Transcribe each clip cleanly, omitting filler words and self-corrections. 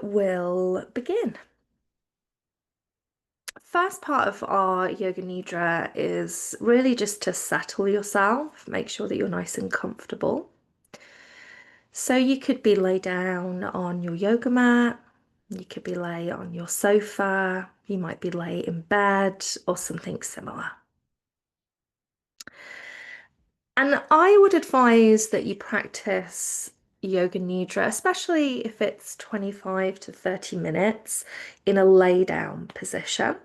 will begin. First part of our Yoga Nidra is really just to settle yourself, make sure that you're nice and comfortable. So you could be lay down on your yoga mat, you could be lay on your sofa, you might be lay in bed or something similar. And I would advise that you practice Yoga Nidra, especially if it's 25 to 30 minutes in a lay down position.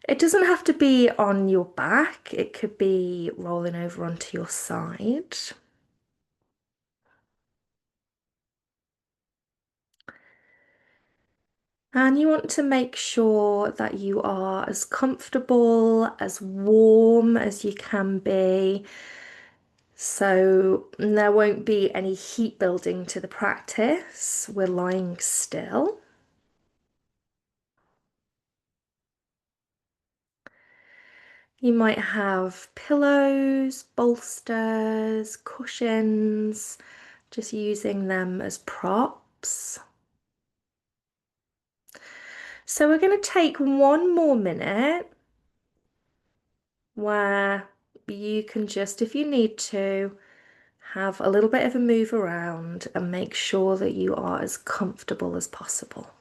It doesn't have to be on your back, it could be rolling over onto your side. And you want to make sure that you are as comfortable, as warm as you can be. So there won't be any heat building to the practice. We're lying still. You might have pillows, bolsters, cushions, just using them as props. So we're going to take one more minute where you can just, if you need to, have a little bit of a move around and make sure that you are as comfortable as possible.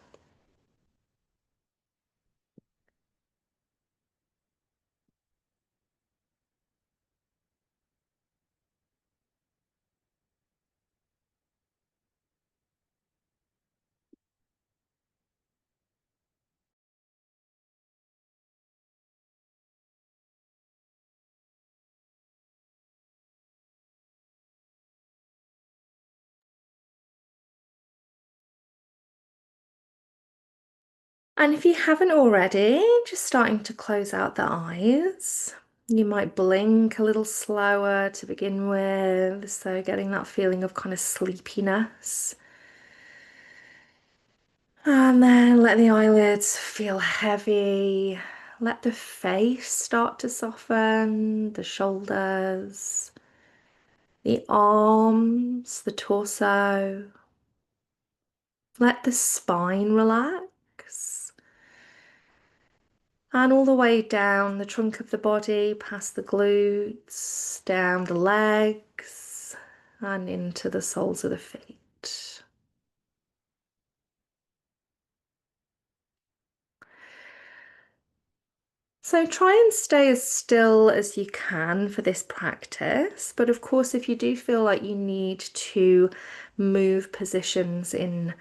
And if you haven't already, just starting to close out the eyes. You might blink a little slower to begin with, so getting that feeling of kind of sleepiness. And then let the eyelids feel heavy. Let the face start to soften, the shoulders, the arms, the torso. Let the spine relax. And all the way down the trunk of the body, past the glutes, down the legs, and into the soles of the feet. So try and stay as still as you can for this practice. But of course, if you do feel like you need to move positions in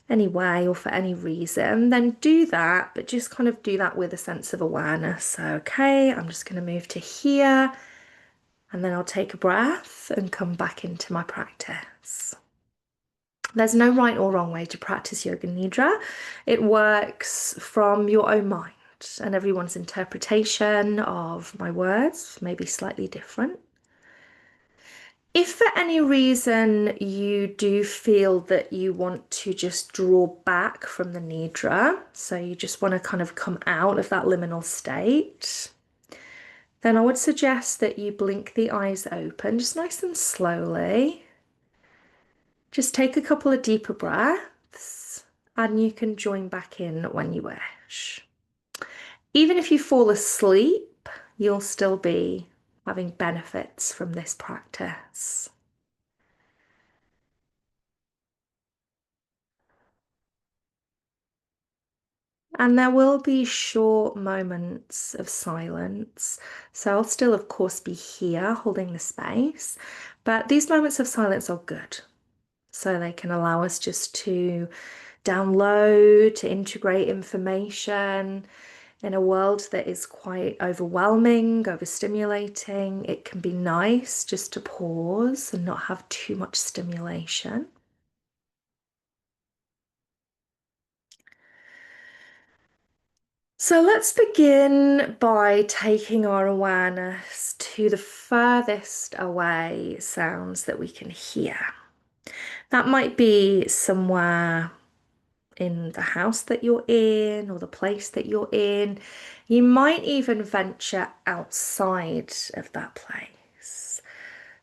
any way or for any reason, then do that, but just kind of do that with a sense of awareness. So, okay, I'm just going to move to here, and then I'll take a breath and come back into my practice. There's no right or wrong way to practice Yoga Nidra. It works from your own mind, and everyone's interpretation of my words may be slightly different. If for any reason you do feel that you want to just draw back from the Nidra, so you just want to kind of come out of that liminal state, then I would suggest that you blink the eyes open, just nice and slowly. Just take a couple of deeper breaths and you can join back in when you wish. Even if you fall asleep, you'll still be having benefits from this practice. And there will be short moments of silence. So I'll still, of course, be here holding the space, but these moments of silence are good. So they can allow us just to download, to integrate information. In a world that is quite overwhelming, overstimulating, it can be nice just to pause and not have too much stimulation. So let's begin by taking our awareness to the furthest away sounds that we can hear. That might be somewhere in the house that you're in or the place that you're in. You might even venture outside of that place.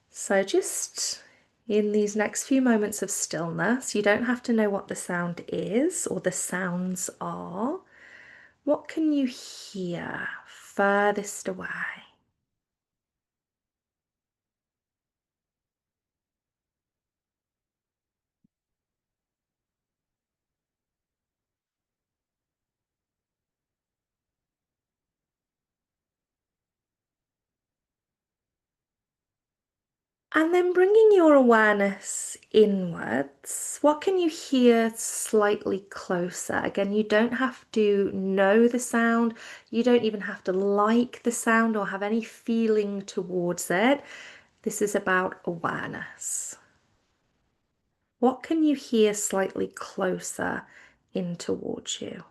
So just In these next few moments of stillness, you don't have to know what the sound is or the sounds are. What can you hear furthest away? And then bringing your awareness inwards, what can you hear slightly closer? Again, you don't have to know the sound. You don't even have to like the sound or have any feeling towards it. This is about awareness. What can you hear slightly closer in towards you?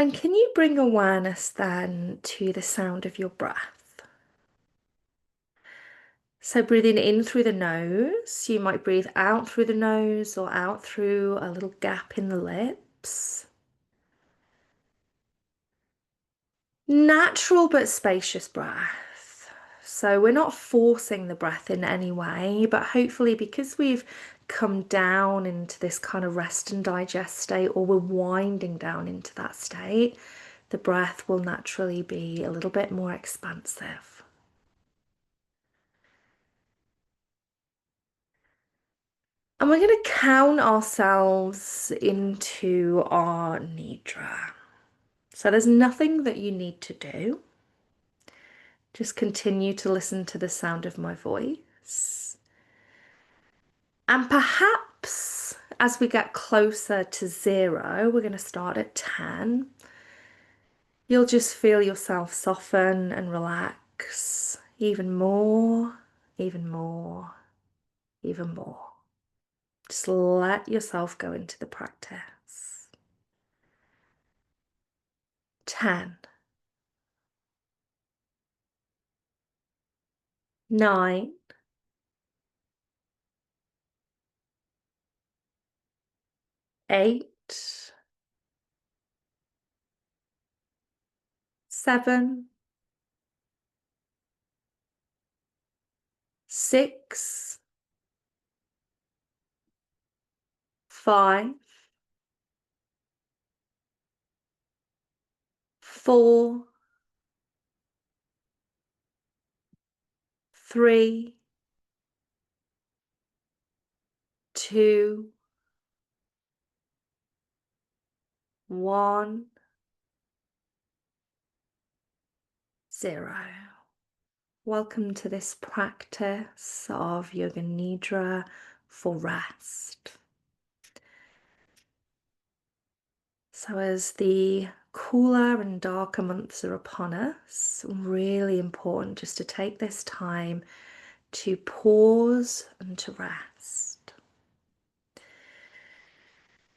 And can you bring awareness then to the sound of your breath? So breathing in through the nose, you might breathe out through the nose or out through a little gap in the lips. Natural but spacious breath. So we're not forcing the breath in any way, but hopefully because we've come down into this kind of rest and digest state, or we're winding down into that state, the breath will naturally be a little bit more expansive. And we're going to count ourselves into our Nidra. So there's nothing that you need to do. Just continue to listen to the sound of my voice. And perhaps as we get closer to 0, we're going to start at 10. You'll just feel yourself soften and relax even more, even more, even more. Just let yourself go into the practice. 10, 9, 8, 7, 6, 5, 4, 3, 2, 1, 0. Welcome to this practice of Yoga Nidra for rest. So as the cooler and darker months are upon us, really important just to take this time to pause and to rest.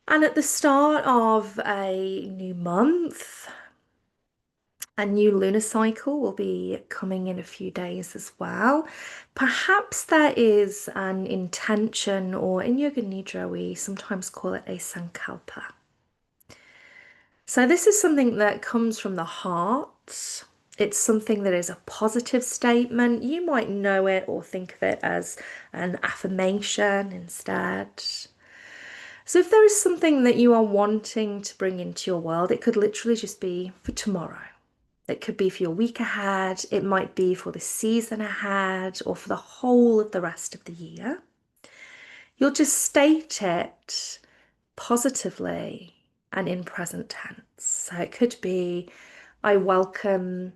And at the start of a new month, a new lunar cycle will be coming in a few days as well. Perhaps there is an intention, or in Yoga Nidra, we sometimes call it a sankalpa. So this is something that comes from the heart. It's something that is a positive statement. You might know it or think of it as an affirmation instead. So if there is something that you are wanting to bring into your world, it could literally just be for tomorrow. It could be for your week ahead. It might be for the season ahead or for the whole of the rest of the year. You'll just state it positively and in present tense. So it could be, I welcome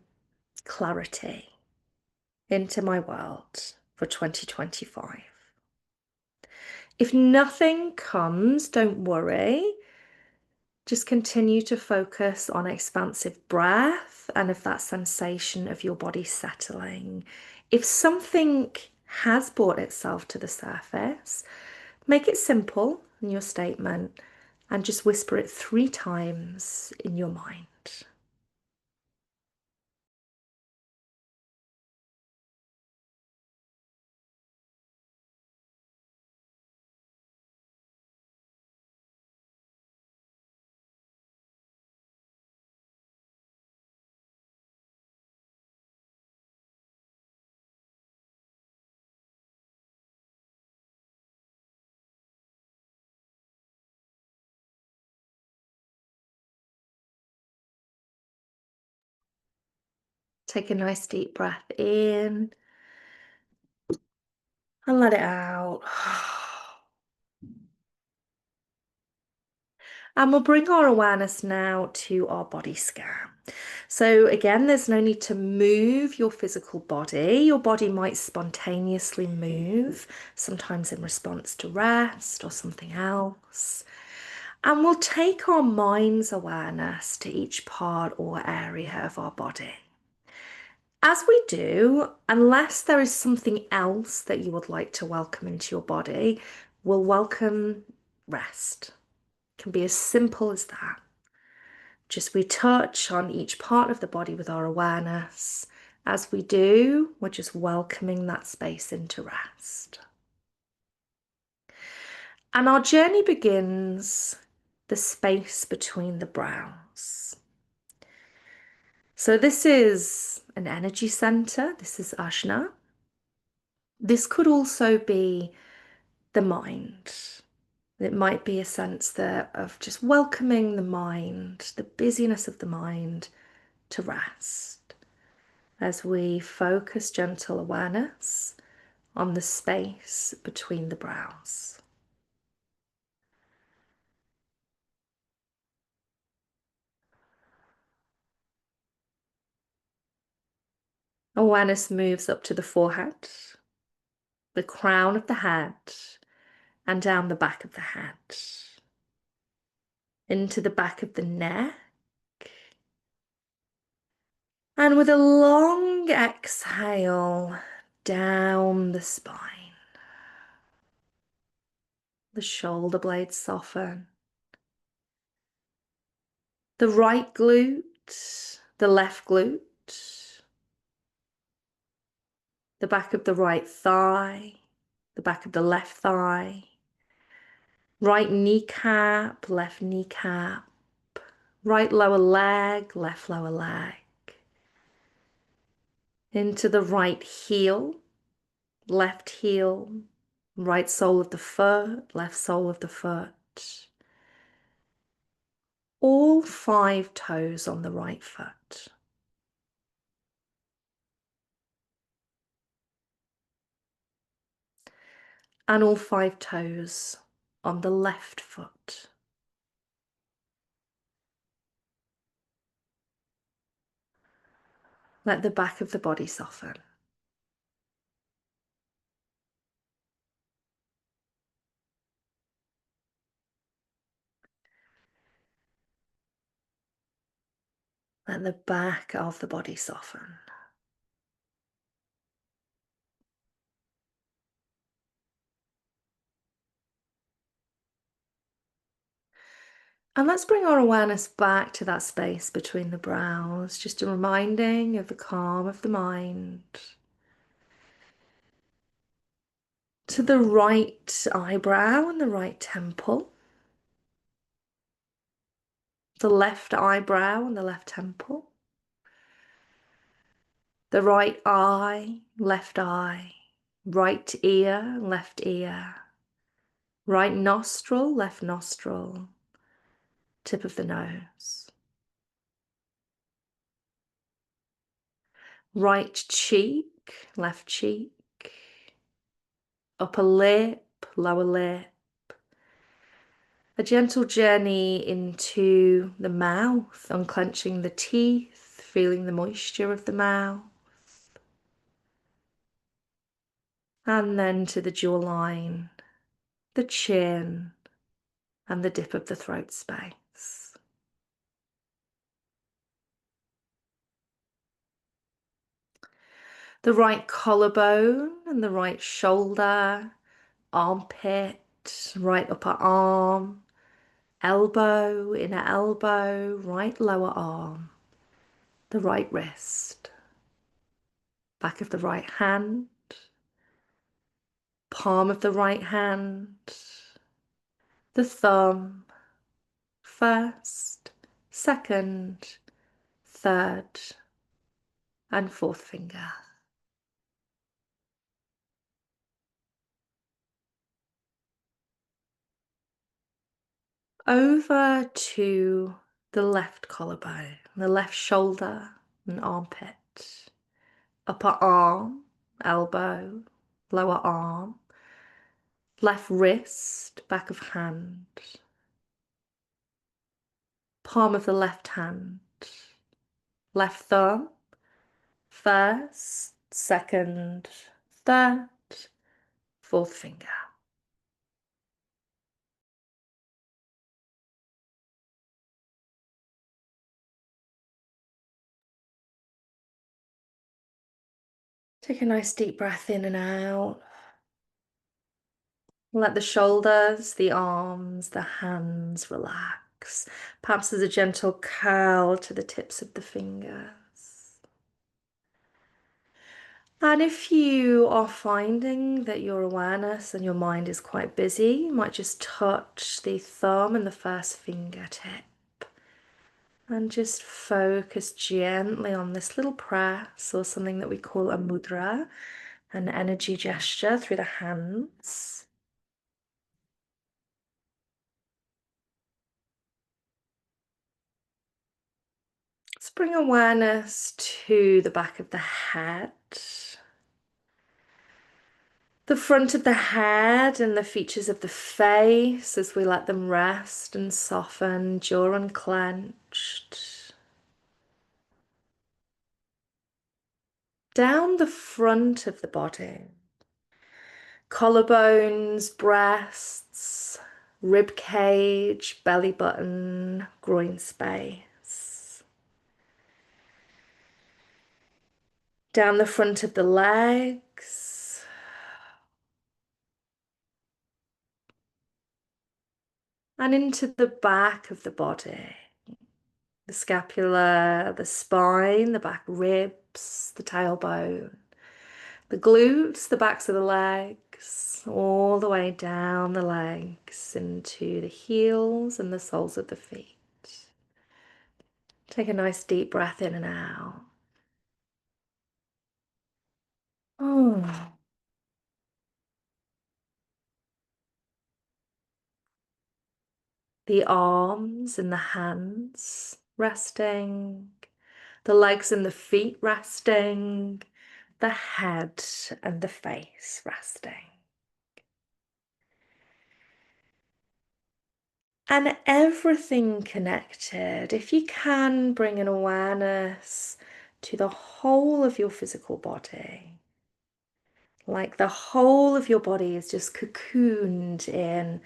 clarity into my world for 2025. If nothing comes, don't worry. Just continue to focus on expansive breath and of that sensation of your body settling. If something has brought itself to the surface, Make it simple in your statement and just whisper it 3 times in your mind. Take a nice deep breath in and let it out. And we'll bring our awareness now to our body scan. So again, there's no need to move your physical body. Your body might spontaneously move, sometimes in response to rest or something else. And we'll take our mind's awareness to each part or area of our body. As we do, unless there is something else that you would like to welcome into your body, we'll welcome rest. It can be as simple as that. Just we touch on each part of the body with our awareness. As we do, we're just welcoming that space into rest. And our journey begins the space between the brows. So this is an energy center. This is Ajna. This could also be the mind. It might be a sense there of just welcoming the mind, the busyness of the mind, to rest as we focus gentle awareness on the space between the brows. Awareness moves up to the forehead, the crown of the head, and down the back of the head, into the back of the neck. And with a long exhale, down the spine. The shoulder blades soften. The right glute, the left glute, the back of the right thigh, the back of the left thigh, right kneecap, left kneecap, right lower leg, left lower leg, into the right heel, left heel, right sole of the foot, left sole of the foot, all 5 toes on the right foot. And all 5 toes on the left foot. Let the back of the body soften. Let the back of the body soften. And let's bring our awareness back to that space between the brows, just a reminding of the calm of the mind. To the right eyebrow and the right temple. The left eyebrow and the left temple. The right eye, left eye. Right ear, left ear. Right nostril, left nostril. Tip of the nose. Right cheek, left cheek. Upper lip, lower lip. A gentle journey into the mouth, unclenching the teeth, feeling the moisture of the mouth. And then to the jawline, the chin, and the dip of the throat space. The right collarbone and the right shoulder, armpit, right upper arm, elbow, inner elbow, right lower arm, the right wrist, back of the right hand, palm of the right hand, the thumb, first, second, third, and fourth finger. Over to the left collarbone, the left shoulder and armpit, upper arm, elbow, lower arm, left wrist, back of hand, palm of the left hand, left thumb, first, second, third, fourth finger. Take a nice deep breath in and out. Let the shoulders, the arms, the hands relax. Perhaps there's a gentle curl to the tips of the fingers. And if you are finding that your awareness and your mind is quite busy, you might just touch the thumb and the first fingertip and just focus gently on this little press or something that we call a mudra, an energy gesture through the hands. Let's bring awareness to the back of the head, the front of the head and the features of the face as we let them rest and soften, jaw unclenched. Down the front of the body, collarbones, breasts, rib cage, belly button, groin space. Down the front of the legs, and into the back of the body. The scapula, the spine, the back ribs, the tailbone, the glutes, the backs of the legs, all the way down the legs into the heels and the soles of the feet. Take a nice deep breath in and out. Oh. The arms and the hands resting, the legs and the feet resting, the head and the face resting. And everything connected. If you can bring an awareness to the whole of your physical body, like the whole of your body is just cocooned in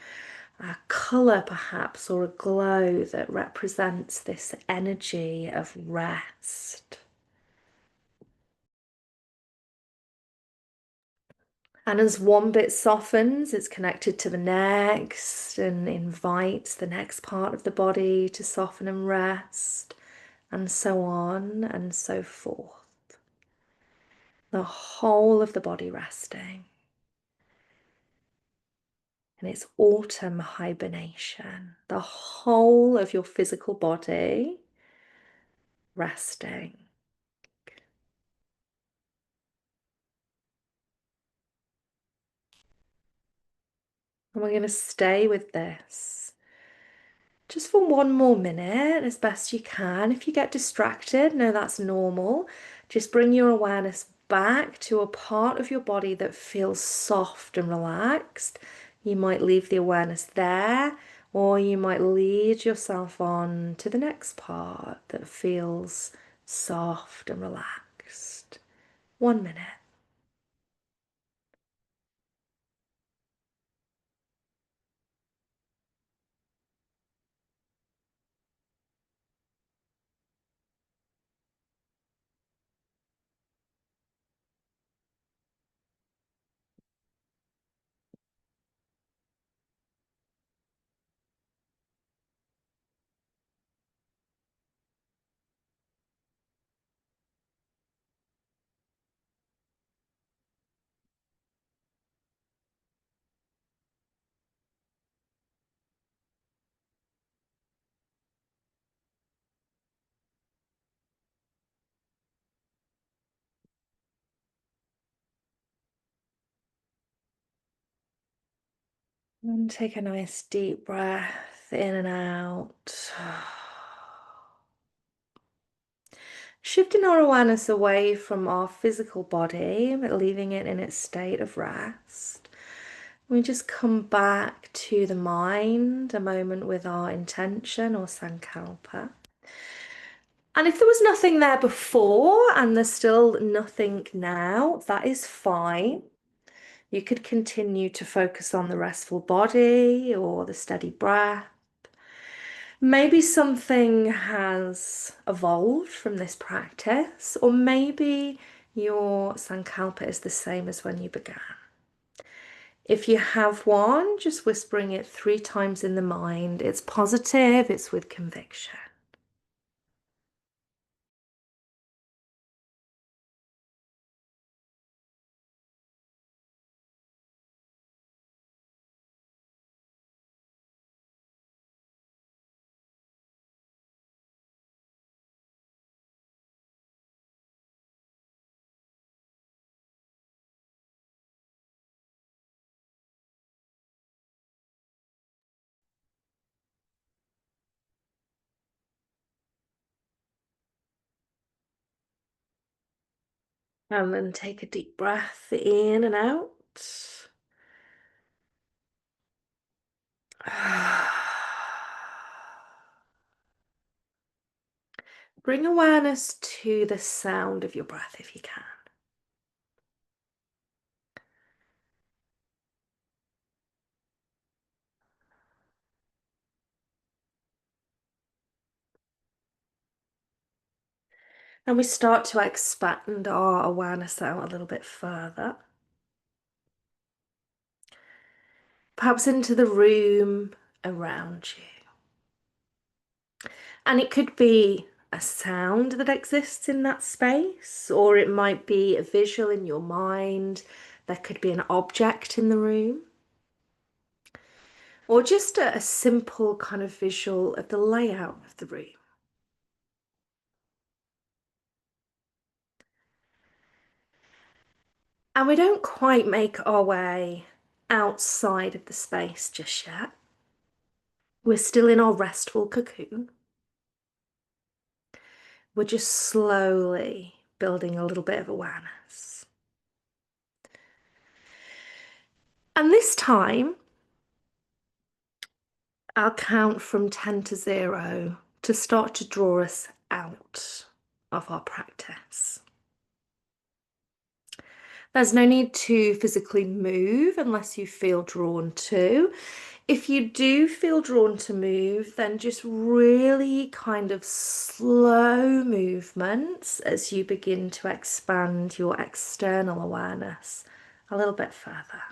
a color perhaps or a glow that represents this energy of rest. And as one bit softens, it's connected to the next and invites the next part of the body to soften and rest, and so on and so forth. The whole of the body resting. And it's autumn hibernation. The whole of your physical body resting. And we're going to stay with this just for one more minute as best you can. If you get distracted, no, that's normal. Just bring your awareness back to a part of your body that feels soft and relaxed. You might leave the awareness there, or you might lead yourself on to the next part that feels soft and relaxed. 1 minute. And take a nice deep breath in and out. Shifting our awareness away from our physical body, but leaving it in its state of rest. We just come back to the mind, a moment with our intention or sankalpa. And if there was nothing there before and there's still nothing now, that is fine. You could continue to focus on the restful body or the steady breath. Maybe something has evolved from this practice, or maybe your sankalpa is the same as when you began. If you have one, just whispering it 3 times in the mind. It's positive, it's with conviction. And then take a deep breath in and out. Bring awareness to the sound of your breath if you can. And we start to expand our awareness out a little bit further. Perhaps into the room around you. And it could be a sound that exists in that space, or it might be a visual in your mind. There could be an object in the room, or just a simple kind of visual of the layout of the room. And we don't quite make our way outside of the space just yet. We're still in our restful cocoon. We're just slowly building a little bit of awareness. And this time, I'll count from 10 to 0 to start to draw us out of our practice. There's no need to physically move unless you feel drawn to. If you do feel drawn to move, then just really kind of slow movements as you begin to expand your external awareness a little bit further.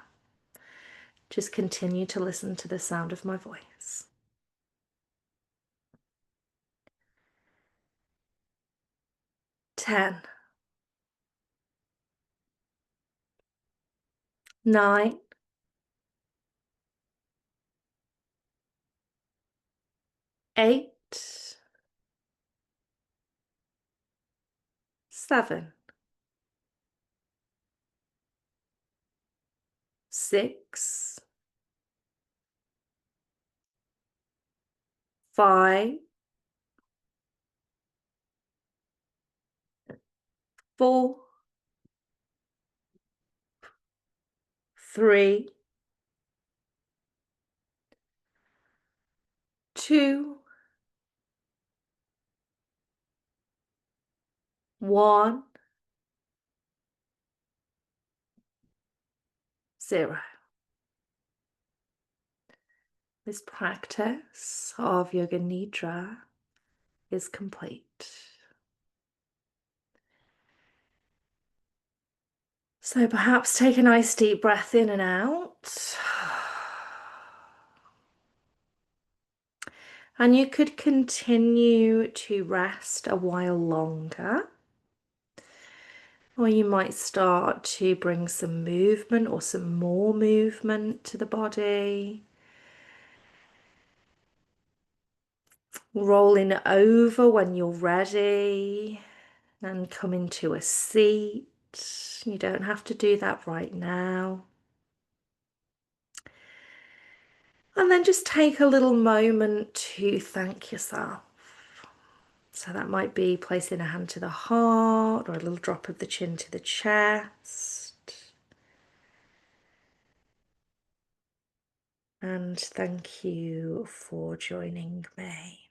Just continue to listen to the sound of my voice. 10, 9, 8, 7, 6, 5, 4, 3, 2, 1, 0. This practice of Yoga Nidra is complete. So perhaps take a nice deep breath in and out. And you could continue to rest a while longer. Or you might start to bring some movement or some more movement to the body. Rolling over when you're ready and come into a seat. You don't have to do that right now. And then just take a little moment to thank yourself. So that might be placing a hand to the heart or a little drop of the chin to the chest. And thank you for joining me.